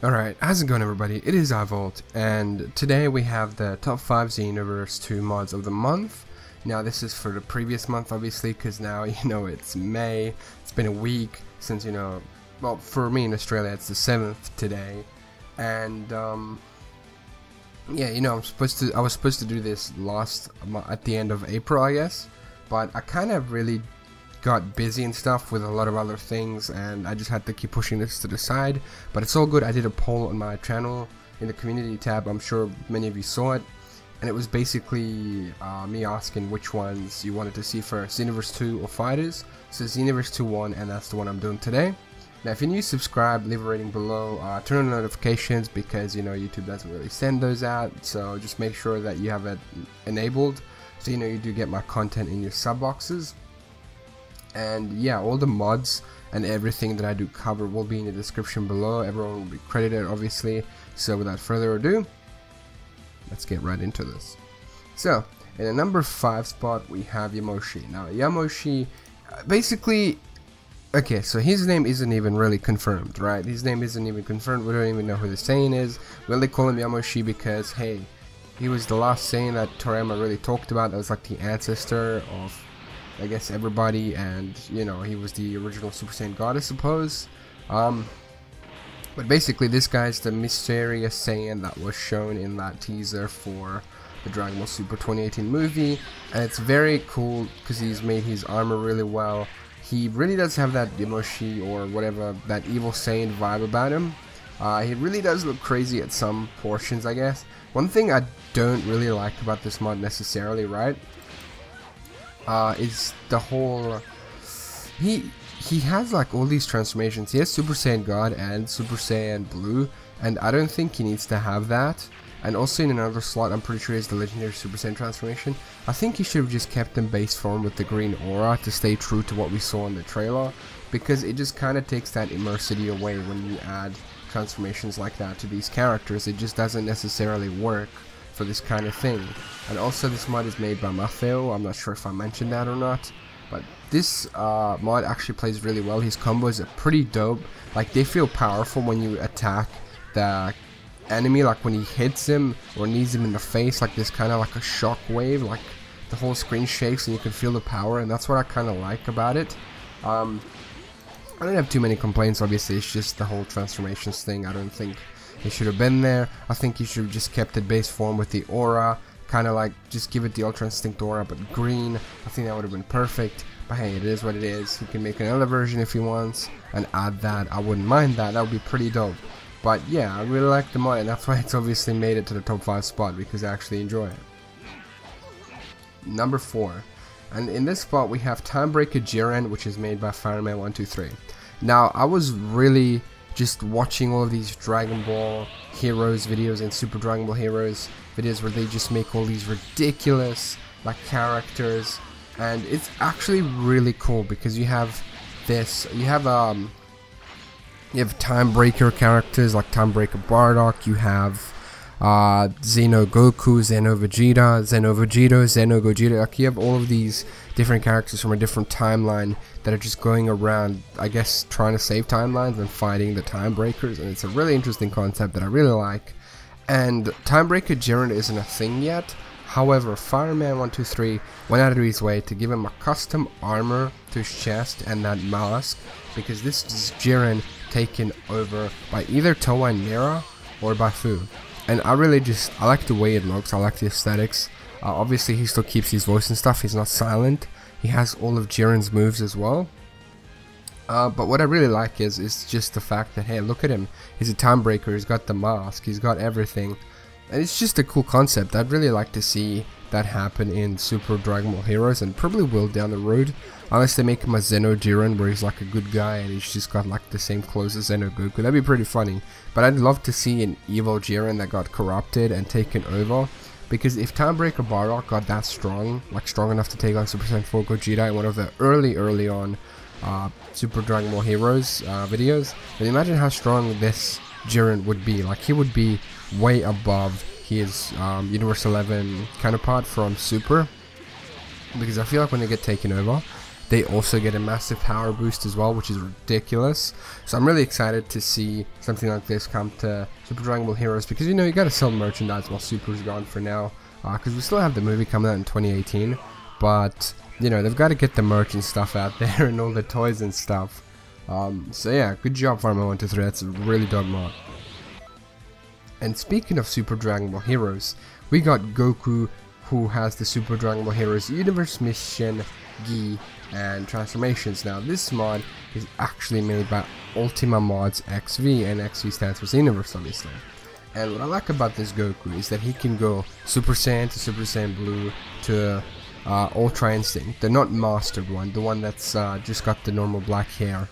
Alright, how's it going everybody? It is iVolt, and today we have the top 5 Xenoverse 2 mods of the month. Now this is for the previous month obviously, because now, it's May. It's been a week since, well, for me in Australia it's the 7th today. And, yeah, I was supposed to do this at the end of April, I guess. But I kind of really got busy and stuff with a lot of other things, and I just had to keep pushing this to the side, but it's all good. I did a poll on my channel in the community tab. I'm sure many of you saw it, and it was basically me asking which ones you wanted to see for Xenoverse 2 or Fighters. So Xenoverse 2 won, and that's the one I'm doing today. Now if you're new, subscribe, leave a rating below, turn on notifications because YouTube doesn't really send those out, so just make sure that you have it enabled so you do get my content in your sub boxes. And yeah, all the mods and everything that I do cover will be in the description below. Everyone will be credited obviously. So without further ado, let's get right into this. So in the number 5 spot we have Yamoshi. Now Yamoshi, basically, okay, so his name isn't even really confirmed, right? His name isn't even confirmed. We don't even know who the Saiyan is. We only call him Yamoshi because, hey, he was the last Saiyan that Tireman really talked about. That was like the ancestor of, I guess, everybody, and he was the original Super Saiyan God, I suppose. But basically this guy's the mysterious Saiyan that was shown in that teaser for the Dragon Ball Super 2018 movie, and it's very cool because he's made his armor really well. He really does have that Yamoshi or whatever, that evil Saiyan vibe about him. He really does look crazy at some portions, I guess. One thing I don't really like about this mod necessarily, right, is the whole, he has like all these transformations. He has Super Saiyan God and Super Saiyan Blue, and I don't think he needs to have that. And also in another slot, I'm pretty sure he has the legendary Super Saiyan transformation. I think he should have just kept them base form with the green aura to stay true to what we saw in the trailer, because it just kind of takes that immersity away when you add transformations like that to these characters. It just doesn't necessarily work for this kind of thing. And also this mod is made by Matheu. I'm not sure if I mentioned that or not, but this mod actually plays really well. His combos are pretty dope. Like, they feel powerful when you attack the enemy, like when he hits him or knees him in the face, like this kind of like a shock wave, like the whole screen shakes and you can feel the power, and that's what I kind of like about it. I don't have too many complaints, obviously. It's just the whole transformations thing. I don't think it should have been there. I think you should have just kept it base form with the aura, kind of like just give it the Ultra Instinct aura but green. I think that would have been perfect, but hey, it is what it is. He can make another version if he wants and add that. I wouldn't mind that. That would be pretty dope. But yeah, I really like the mod, and that's why it's obviously made it to the top 5 spot, because I actually enjoy it. Number 4, and in this spot we have Timebreaker Jiren, which is made by Fireman123. Now I was really just watching all of these Dragon Ball Heroes videos and Super Dragon Ball Heroes videos where they just make all these ridiculous like characters, and it's actually really cool because you have this, you have Timebreaker characters like Timebreaker Bardock, you have Xeno Goku, Xeno Vegeta, Xeno Vegito, Xeno Gogeta. Like, you have all of these different characters from a different timeline that are just going around, I guess, trying to save timelines and fighting the Timebreakers, and it's a really interesting concept that I really like. And Timebreaker Jiren isn't a thing yet. However, Fireman123 went out of his way to give him a custom armor to his chest and that mask, because this is Jiren taken over by either Towa and Mira or by Fu. And I like the way it looks. I like the aesthetics. Obviously he still keeps his voice and stuff. He's not silent. He has all of Jiren's moves as well. But what I really like is just the fact that, hey, look at him. He's a Timebreaker. He's got the mask. He's got everything. And it's just a cool concept. I'd really like to see that happen in Super Dragon Ball Heroes, and probably will down the road, unless they make him a Xeno Jiren where he's like a good guy and he's just got like the same clothes as Xeno Goku. That'd be pretty funny. But I'd love to see an evil Jiren that got corrupted and taken over, because if Timebreaker Bardock got that strong, like strong enough to take on Super Saiyan 4 Gogeta in one of the early on Super Dragon Ball Heroes videos, then imagine how strong this Jiren would be. Like, he would be way above his Universe 11 counterpart from Super, because I feel like when they get taken over, they also get a massive power boost as well, which is ridiculous. So I'm really excited to see something like this come to Super Dragon Ball Heroes, because you know you gotta sell merchandise while Super's gone for now, because we still have the movie coming out in 2018, but you know they've got to get the merch and stuff out there and all the toys and stuff. So yeah, good job Farmer123, that's a really dope mod. And speaking of Super Dragon Ball Heroes, we got Goku, who has the Super Dragon Ball Heroes Universe Mission, Gi, and Transformations. Now this mod is actually made by UltimaModsXV, and XV stands for Xenoverse obviously. And what I like about this Goku is that he can go Super Saiyan to Super Saiyan Blue to Ultra Instinct, the not mastered one, the one that's just got the normal black hair.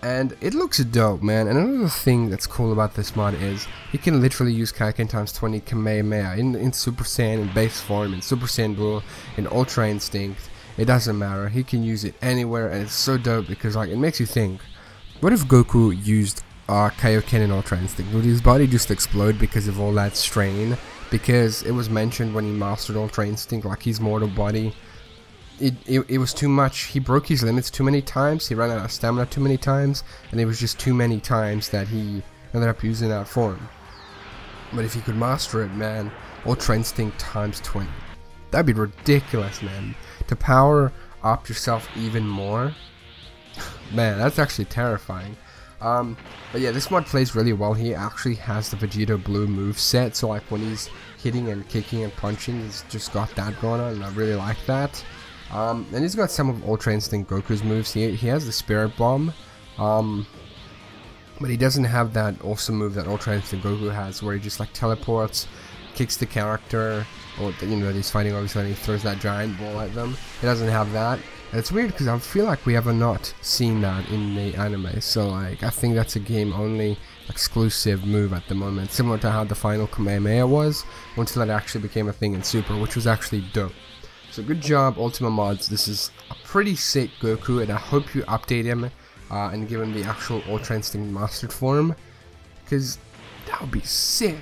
And it looks dope, man. And another thing that's cool about this mod is he can literally use Kaioken times 20 Kamehameha in Super Saiyan, in base form, in Super Saiyan Blue, in Ultra Instinct. It doesn't matter. He can use it anywhere, and it's so dope because like it makes you think, what if Goku used Kaioken in Ultra Instinct? Would his body just explode because of all that strain? Because it was mentioned when he mastered Ultra Instinct, like his mortal body, it was too much. He broke his limits too many times, he ran out of stamina too many times, and it was just too many times that he ended up using that form. But if he could master it, man, Ultra Instinct times 20. That'd be ridiculous, man. To power up yourself even more, man, that's actually terrifying. But yeah, this mod plays really well. He actually has the Vegeta Blue move set, so like when he's hitting and kicking and punching, he's just got that going on, and I really like that. And he's got some of Ultra Instinct Goku's moves. He has the Spirit Bomb, but he doesn't have that awesome move that Ultra Instinct Goku has, where he just like teleports, kicks the character, or you know that he's fighting obviously, and he throws that giant ball at them. He doesn't have that, and it's weird because I feel like we have not seen that in the anime. So like I think that's a game only exclusive move at the moment, similar to how the final Kamehameha was, until it actually became a thing in Super, which was actually dope. So good job UltimaMods. This is a pretty sick Goku, and I hope you update him and give him the actual Ultra Instinct Mastered form, because that would be sick.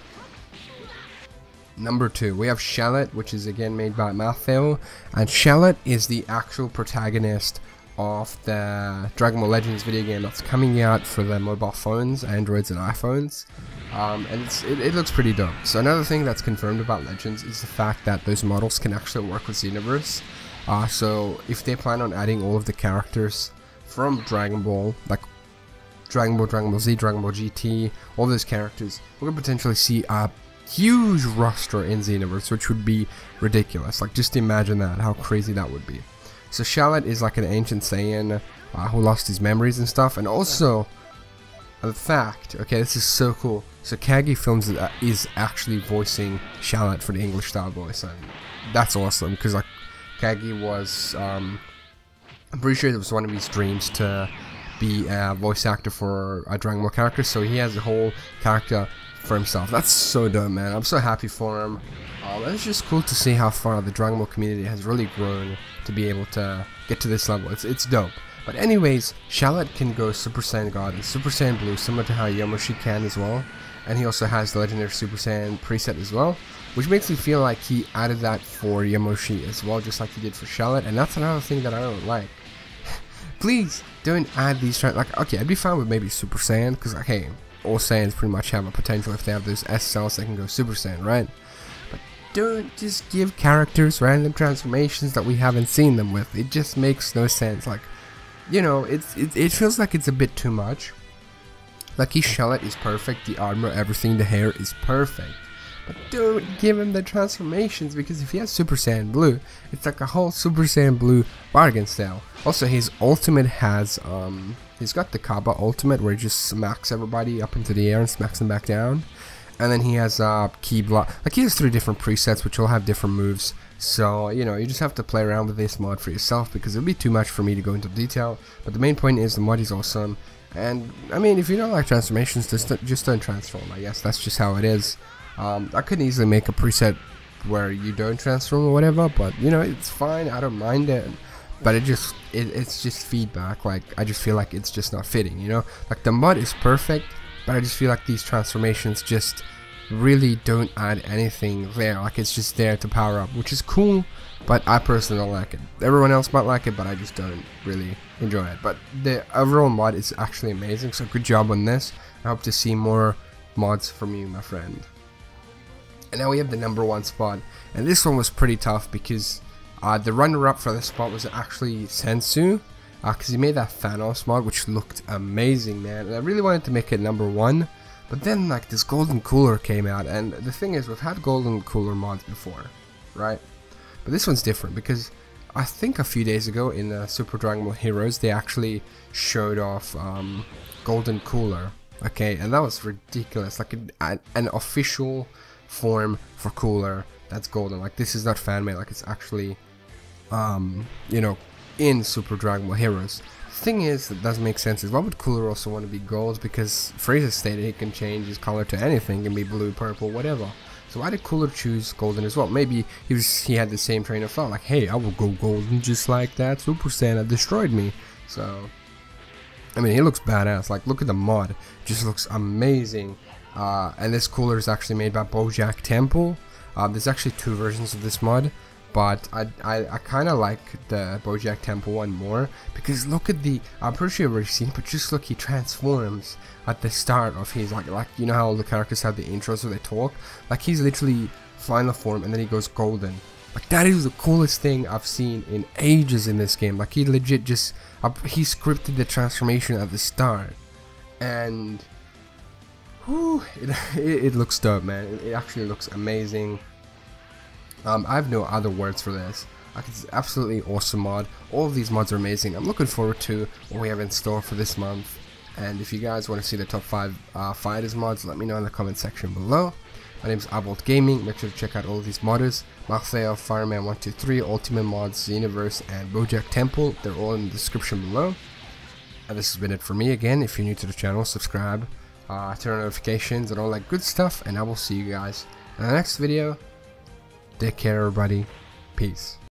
Number 2, we have Shallot, which is again made by Matheu, and Shallot is the actual protagonist of the Dragon Ball Legends video game that's coming out for the mobile phones, Androids and iPhones. And it looks pretty dope. So another thing that's confirmed about Legends is the fact that those models can actually work with Xenoverse. So if they plan on adding all of the characters from Dragon Ball, like Dragon Ball, Dragon Ball Z, Dragon Ball GT, all those characters, we're going to potentially see a huge roster in Xenoverse, which would be ridiculous. Like just imagine that, how crazy that would be. So Shallot is like an ancient Saiyan who lost his memories and stuff, and also a fact, okay, this is so cool. So Kagi Films is actually voicing Shallot for the English style voice, and that's awesome because like Kagi was, I'm pretty sure it was one of his dreams to be a voice actor for a Dragon Ball character, so he has a whole character for himself. That's so dope, man. I'm so happy for him. It's just cool to see how far the Dragon Ball community has really grown to be able to get to this level. It's dope. But anyways, Shallot can go Super Saiyan God and Super Saiyan Blue, similar to how Yamoshi can as well. And he also has the legendary Super Saiyan preset as well, which makes me feel like he added that for Yamoshi as well, just like he did for Shallot. And that's another thing that I don't like. Please don't add these, like, okay, I'd be fine with maybe Super Saiyan, because like, hey, all Saiyans pretty much have a potential if they have those S cells that can go Super Saiyan, right? But don't just give characters random transformations that we haven't seen them with. It just makes no sense. Like, you know, it feels like it's a bit too much. Like his Shallot is perfect, the armor, everything, the hair is perfect. But don't give him the transformations, because if he has Super Saiyan Blue, it's like a whole Super Saiyan Blue bargain sale. Also, his ultimate has, he's got the Kaba ultimate where he just smacks everybody up into the air and smacks them back down. And then he has Key Block. Like, he has 3 different presets which all have different moves. So, you know, you just have to play around with this mod for yourself, because it would be too much for me to go into detail. But the main point is the mod is awesome. And, I mean, if you don't like transformations, just don't transform. I guess that's just how it is. I could easily make a preset where you don't transform or whatever, but, you know, it's fine. I don't mind it. But it's just feedback. Like, I just feel like it's just not fitting, you know? Like, the mod is perfect, but I just feel like these transformations just really don't add anything there. Like, it's just there to power up, which is cool, but I personally don't like it. Everyone else might like it, but I just don't really enjoy it. But the overall mod is actually amazing, so good job on this. I hope to see more mods from you, my friend. And now we have the number 1 spot, and this one was pretty tough because the runner-up for this spot was actually Sensu, because he made that Thanos mod, which looked amazing, man. And I really wanted to make it number 1, but then like this Golden Cooler came out, and the thing is, we've had Golden Cooler mods before, right? But this one's different because I think a few days ago in Super Dragon Ball Heroes they actually showed off Golden Cooler, okay, and that was ridiculous, like an official form for Cooler that's golden. Like, this is not fan made, like it's actually you know, in Super Dragon Ball Heroes. The thing is that doesn't make sense is, why would Cooler also want to be gold? Because Frieza stated he can change his color to anything, it can be blue, purple, whatever. So why did Cooler choose golden as well? Maybe he had the same train of thought, like, hey, I will go golden just like that Super Saiyan that destroyed me. So I mean, he looks badass. Like, look at the mod, it just looks amazing. And this Cooler is actually made by Bojack Temple. There's actually 2 versions of this mod, but I kind of like the Bojack Temple one more, because look at the, I'm pretty sure you've already seen, but just look, he transforms at the start of his, like you know how all the characters have the intros where they talk, like he's literally final form and then he goes golden. Like, that is the coolest thing I've seen in ages in this game. Like, he legit just, he scripted the transformation at the start, and whew, it looks dope, man. It actually looks amazing. I have no other words for this. Like, it's absolutely awesome mod. All of these mods are amazing. I'm looking forward to what we have in store for this month. And if you guys want to see the top 5 fighters mods, let me know in the comment section below. My name is iVoltGaming. Make sure to check out all of these modders: Fireman 123, UltimaMods, Xenoverse, and Bojack Temple. They're all in the description below. And this has been it for me. Again, if you're new to the channel, subscribe, turn on notifications and all that good stuff, and I will see you guys in the next video. Take care, everybody. Peace.